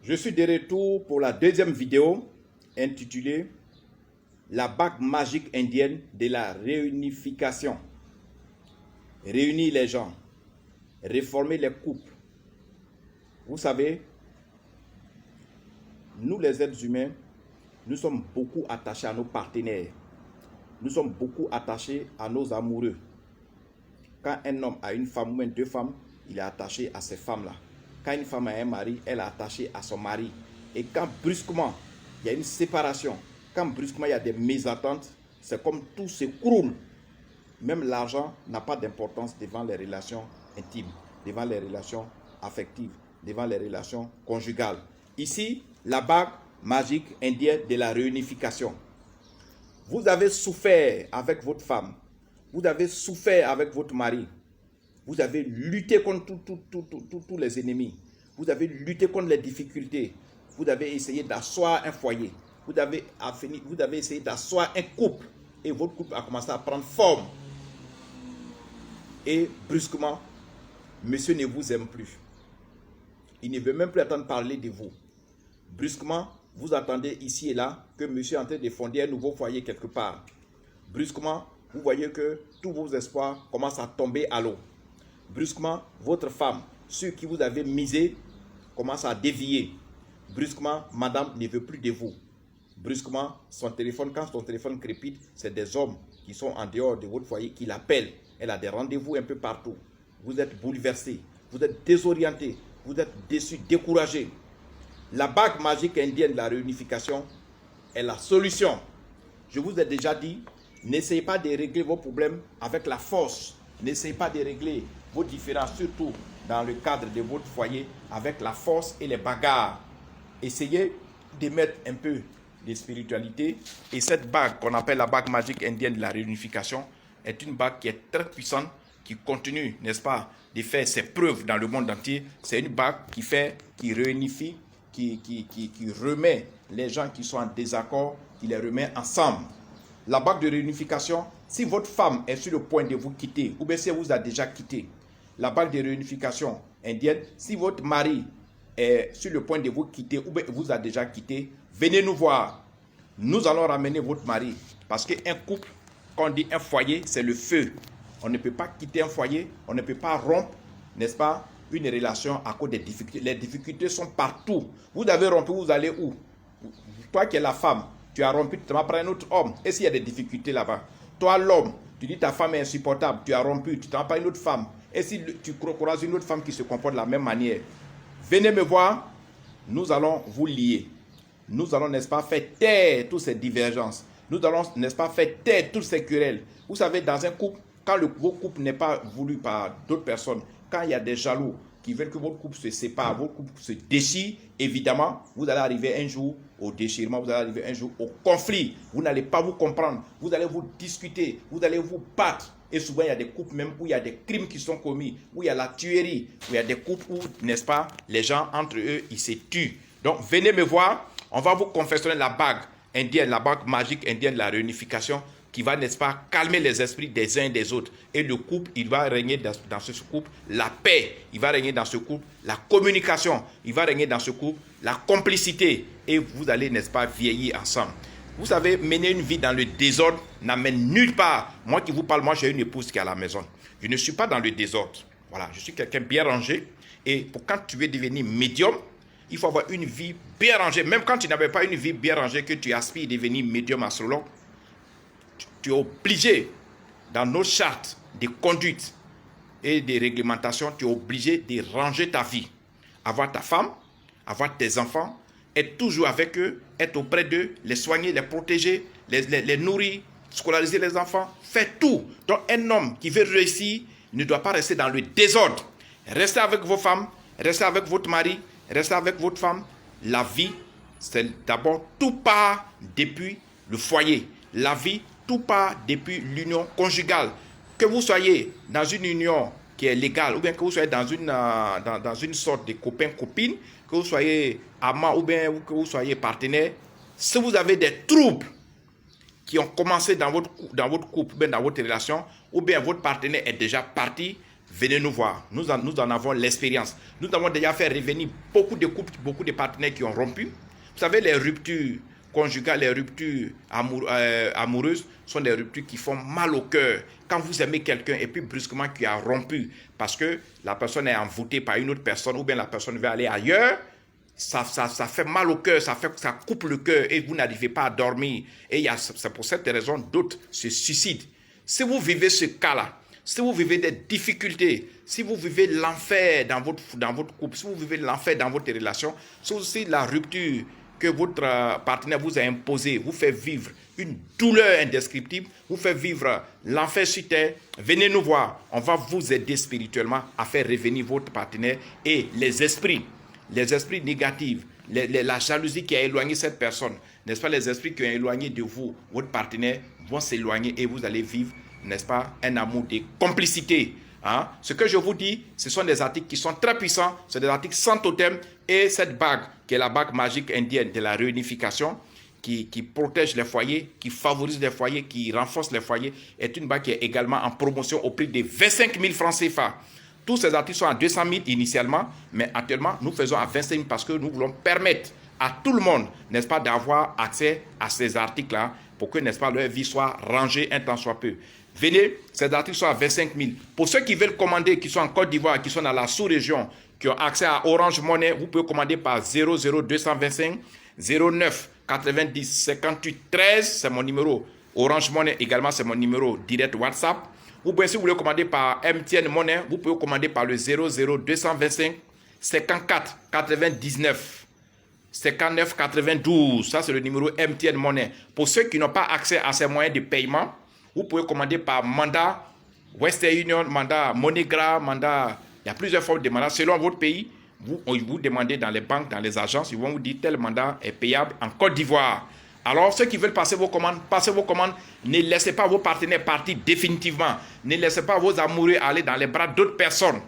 Je suis de retour pour la deuxième vidéo intitulée La bague magique indienne de la réunification. Réunir les gens, réformer les couples. Vous savez, nous les êtres humains, nous sommes beaucoup attachés à nos partenaires. Nous sommes beaucoup attachés à nos amoureux. Quand un homme a une femme ou même deux femmes, il est attaché à ces femmes-là. Quand une femme a un mari, elle est attachée à son mari. Et quand brusquement, il y a une séparation, quand brusquement il y a des mésententes, c'est comme tout s'écroule. Même l'argent n'a pas d'importance devant les relations intimes, devant les relations affectives, devant les relations conjugales. Ici, la bague magique indienne de la réunification. Vous avez souffert avec votre femme, vous avez souffert avec votre mari, vous avez lutté contre tous les ennemis, vous avez lutté contre les difficultés, vous avez essayé d'asseoir un foyer, vous avez essayé d'asseoir un couple et votre couple a commencé à prendre forme. Et brusquement, monsieur ne vous aime plus. Il ne veut même plus entendre parler de vous. Brusquement, vous attendez ici et là que monsieur est en train de fonder un nouveau foyer quelque part. Brusquement, vous voyez que tous vos espoirs commencent à tomber à l'eau. Brusquement, votre femme, sur qui vous avez misé, commence à dévier. Brusquement, madame ne veut plus de vous. Brusquement, son téléphone, quand son téléphone crépite, c'est des hommes qui sont en dehors de votre foyer qui l'appellent. Elle a des rendez-vous un peu partout. Vous êtes bouleversé, vous êtes désorienté, vous êtes déçu, découragé. La bague magique indienne de la réunification est la solution. Je vous ai déjà dit, n'essayez pas de régler vos problèmes avec la force. N'essayez pas de régler vos différends, surtout dans le cadre de votre foyer, avec la force et les bagarres. Essayez de mettre un peu de spiritualité. Et cette bague qu'on appelle la bague magique indienne de la réunification est une bague qui est très puissante, qui continue, n'est-ce pas, de faire ses preuves dans le monde entier. C'est une bague qui réunifie, qui remet les gens qui sont en désaccord, qui les remet ensemble. La bague de réunification, si votre femme est sur le point de vous quitter, ou bien si elle vous a déjà quitté, la bague de réunification indienne, si votre mari est sur le point de vous quitter, ou bien vous a déjà quitté, venez nous voir. Nous allons ramener votre mari. Parce qu'un couple, quand on dit un foyer, c'est le feu. On ne peut pas quitter un foyer, on ne peut pas rompre, n'est-ce pas, une relation à cause des difficultés. Les difficultés sont partout. Vous avez rompu, vous allez où? Toi qui es la femme, tu as rompu, tu t'en prends un autre homme. Et s'il y a des difficultés là-bas? Toi l'homme, tu dis ta femme est insupportable, tu as rompu, tu t'en prends une autre femme. Et si tu croises une autre femme qui se comporte de la même manière? Venez me voir, nous allons vous lier. Nous allons, n'est-ce pas, faire taire toutes ces divergences. Nous allons, n'est-ce pas, faire taire toutes ces querelles. Vous savez, dans un couple, quand votre couple n'est pas voulu par d'autres personnes, quand il y a des jaloux qui veulent que votre couple se sépare, votre couple se déchire, évidemment, vous allez arriver un jour au déchirement, vous allez arriver un jour au conflit. Vous n'allez pas vous comprendre, vous allez vous discuter, vous allez vous battre. Et souvent, il y a des couples même où il y a des crimes qui sont commis, où il y a la tuerie, où il y a des couples où, n'est-ce pas, les gens entre eux, ils se tuent. Donc, venez me voir, on va vous confectionner la bague indienne, la bague magique indienne de la réunification, qui va, n'est-ce pas, calmer les esprits des uns et des autres. Et le couple, il va régner dans ce couple la paix. Il va régner dans ce couple la communication. Il va régner dans ce couple la complicité. Et vous allez, n'est-ce pas, vieillir ensemble. Vous savez, mener une vie dans le désordre n'amène nulle part. Moi qui vous parle, moi j'ai une épouse qui est à la maison. Je ne suis pas dans le désordre. Voilà, je suis quelqu'un bien rangé. Et pour quand tu veux devenir médium, il faut avoir une vie bien rangée. Même quand tu n'avais pas une vie bien rangée, que tu aspires à devenir médium astrologue, tu es obligé, dans nos chartes de conduite et de réglementation, tu es obligé de ranger ta vie. Avoir ta femme, avoir tes enfants, être toujours avec eux, être auprès d'eux, les soigner, les protéger, les nourrir, scolariser les enfants, faire tout. Donc un homme qui veut réussir ne doit pas rester dans le désordre. Restez avec vos femmes, restez avec votre mari, restez avec votre femme. La vie, c'est d'abord tout part depuis le foyer. La vie, tout part depuis l'union conjugale. Que vous soyez dans une union qui est légale, ou bien que vous soyez dans une sorte de copain-copine, que vous soyez amant ou bien que vous soyez partenaire, si vous avez des troubles qui ont commencé dans votre couple, bien dans votre relation, ou bien votre partenaire est déjà parti, venez nous voir. Nous en avons l'expérience. Nous avons déjà fait revenir beaucoup de couples, beaucoup de partenaires qui ont rompu. Vous savez, les ruptures conjugales, les ruptures amoureuses sont des ruptures qui font mal au cœur. Quand vous aimez quelqu'un et puis brusquement qui a rompu parce que la personne est envoûtée par une autre personne ou bien la personne veut aller ailleurs, ça fait mal au cœur, ça coupe le cœur et vous n'arrivez pas à dormir. Et c'est pour cette raison d'autres se suicident. Si vous vivez ce cas-là, si vous vivez des difficultés, si vous vivez l'enfer dans votre couple, si vous vivez l'enfer dans votre relation, si aussi la rupture que votre partenaire vous a imposée vous fait vivre une douleur indescriptible, vous fait vivre l'enfer sur terre, venez nous voir. On va vous aider spirituellement à faire revenir votre partenaire et les esprits négatifs, la jalousie qui a éloigné cette personne, n'est-ce pas, les esprits qui ont éloigné de vous, votre partenaire, vont s'éloigner et vous allez vivre, n'est-ce pas, un amour de complicité. Hein? Ce que je vous dis, ce sont des articles qui sont très puissants, c'est des articles sans totem, et cette bague, qui est la bague magique indienne de la réunification, qui protège les foyers, qui favorise les foyers, qui renforce les foyers, est une bague qui est également en promotion au prix de 25 000 francs CFA. Tous ces articles sont à 200 000 initialement, mais actuellement, nous faisons à 25 000 parce que nous voulons permettre à tout le monde, n'est-ce pas, d'avoir accès à ces articles-là pour que, n'est-ce pas, leur vie soit rangée un temps soit peu. Venez, ces articles sont à 25 000. Pour ceux qui veulent commander, qui sont en Côte d'Ivoire, qui sont dans la sous-région, qui ont accès à Orange Money, vous pouvez commander par 00225 09 90 58 13, c'est mon numéro. Orange Money également, c'est mon numéro direct WhatsApp. Vous pouvez, si vous voulez commander par MTN Money, vous pouvez commander par le 00225 54 99 59 92. Ça, c'est le numéro MTN Money. Pour ceux qui n'ont pas accès à ces moyens de paiement, vous pouvez commander par mandat Western Union, mandat MoneyGram, mandat. Il y a plusieurs formes de mandat. Selon votre pays, vous demandez dans les banques, dans les agences, ils vont vous dire tel mandat est payable en Côte d'Ivoire. Alors, ceux qui veulent passer vos commandes, passez vos commandes. Ne laissez pas vos partenaires partir définitivement. Ne laissez pas vos amoureux aller dans les bras d'autres personnes.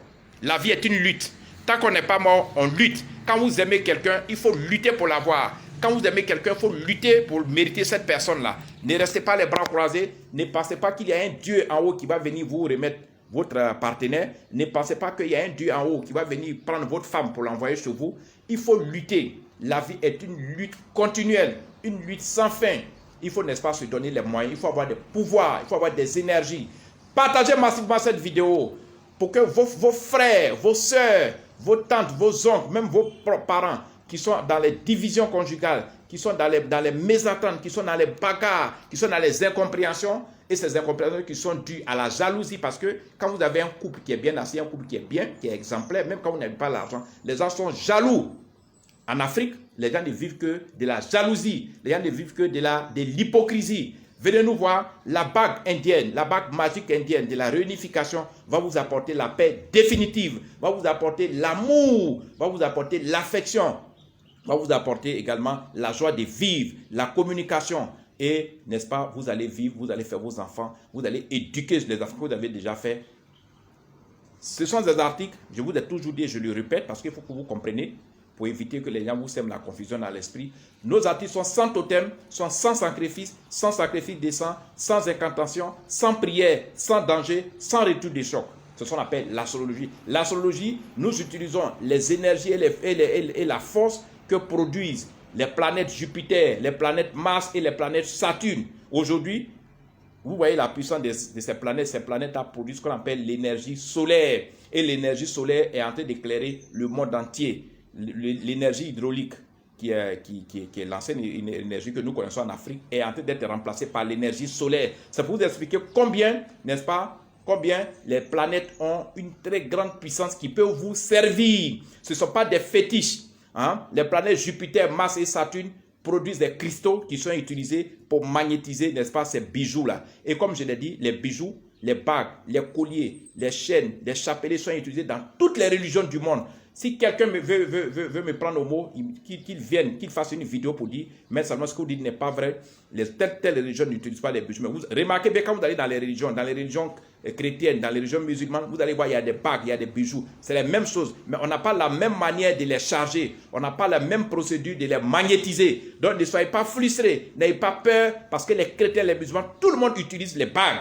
La vie est une lutte. Tant qu'on n'est pas mort, on lutte. Quand vous aimez quelqu'un, il faut lutter pour l'avoir. Quand vous aimez quelqu'un, il faut lutter pour mériter cette personne-là. Ne restez pas les bras croisés. Ne pensez pas qu'il y a un Dieu en haut qui va venir vous remettre votre partenaire. Ne pensez pas qu'il y a un Dieu en haut qui va venir prendre votre femme pour l'envoyer chez vous. Il faut lutter. La vie est une lutte continuelle, une lutte sans fin. Il faut, n'est-ce pas, se donner les moyens. Il faut avoir des pouvoirs, il faut avoir des énergies. Partagez massivement cette vidéo pour que vos frères, vos soeurs, vos tantes, vos oncles, même vos parents qui sont dans les divisions conjugales, qui sont dans les mésententes, qui sont dans les bagarres, qui sont dans les incompréhensions, et ces incompréhensions qui sont dues à la jalousie, parce que quand vous avez un couple qui est bien assis, un couple qui est bien, qui est exemplaire, même quand vous n'avez pas l'argent, les gens sont jaloux. En Afrique, les gens ne vivent que de la jalousie, les gens ne vivent que de l'hypocrisie. Venez nous voir, la bague indienne, la bague magique indienne de la réunification va vous apporter la paix définitive, va vous apporter l'amour, va vous apporter l'affection, va vous apporter également la joie de vivre, la communication. Et, n'est-ce pas, vous allez vivre, vous allez faire vos enfants, vous allez éduquer les enfants que vous avez déjà fait. Ce sont des articles, je vous ai toujours dit, je le répète, parce qu'il faut que vous compreniez, pour éviter que les gens vous sèment la confusion dans l'esprit. Nos articles sont sans totem, sont sans sacrifice de sang, sans incantation, sans prière, sans danger, sans retour de choc. C'est ce qu'on appelle l'astrologie. L'astrologie, nous utilisons les énergies et la force que produisent les planètes Jupiter, les planètes Mars et les planètes Saturne. Aujourd'hui, vous voyez la puissance de ces planètes. Ces planètes ont produit ce qu'on appelle l'énergie solaire. Et l'énergie solaire est en train d'éclairer le monde entier. L'énergie hydraulique, qui est l'ancienne énergie que nous connaissons en Afrique, est en train d'être remplacée par l'énergie solaire. C'est pour vous expliquer combien, n'est-ce pas, combien les planètes ont une très grande puissance qui peut vous servir. Ce ne sont pas des fétiches. Hein? Les planètes Jupiter, Mars et Saturne produisent des cristaux qui sont utilisés pour magnétiser, n'est-ce pas, ces bijoux-là. Et comme je l'ai dit, les bijoux, les bagues, les colliers, les chaînes, les chapelets sont utilisés dans toutes les religions du monde. Si quelqu'un veut me prendre au mot, qu'il vienne, qu'il fasse une vidéo pour dire, mais seulement ce que vous dites n'est pas vrai, telle religion n'utilise pas les bijoux. Mais vous remarquez bien quand vous allez dans les religions chrétiennes, dans les religions musulmanes, vous allez voir, il y a des bagues, il y a des bijoux. C'est la même chose, mais on n'a pas la même manière de les charger. On n'a pas la même procédure de les magnétiser. Donc ne soyez pas frustrés, n'ayez pas peur, parce que les chrétiens, les musulmans, tout le monde utilise les bagues.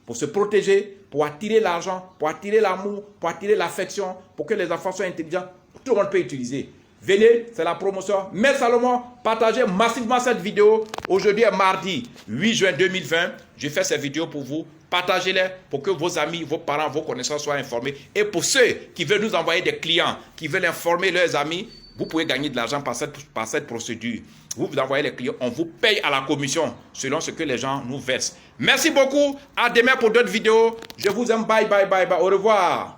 pour se protéger, pour attirer l'argent, pour attirer l'amour, pour attirer l'affection, pour que les enfants soient intelligents. Tout le monde peut utiliser. Venez, c'est la promotion. Mais Salomon, partagez massivement cette vidéo. Aujourd'hui est mardi 8 juin 2020. Je fais ces vidéos pour vous. Partagez-les pour que vos amis, vos parents, vos connaissances soient informés. Et pour ceux qui veulent nous envoyer des clients, qui veulent informer leurs amis, vous pouvez gagner de l'argent par cette procédure. Vous envoyez les clients, on vous paye à la commission selon ce que les gens nous versent. Merci beaucoup. À demain pour d'autres vidéos. Je vous aime. Bye, bye, bye, bye. Au revoir.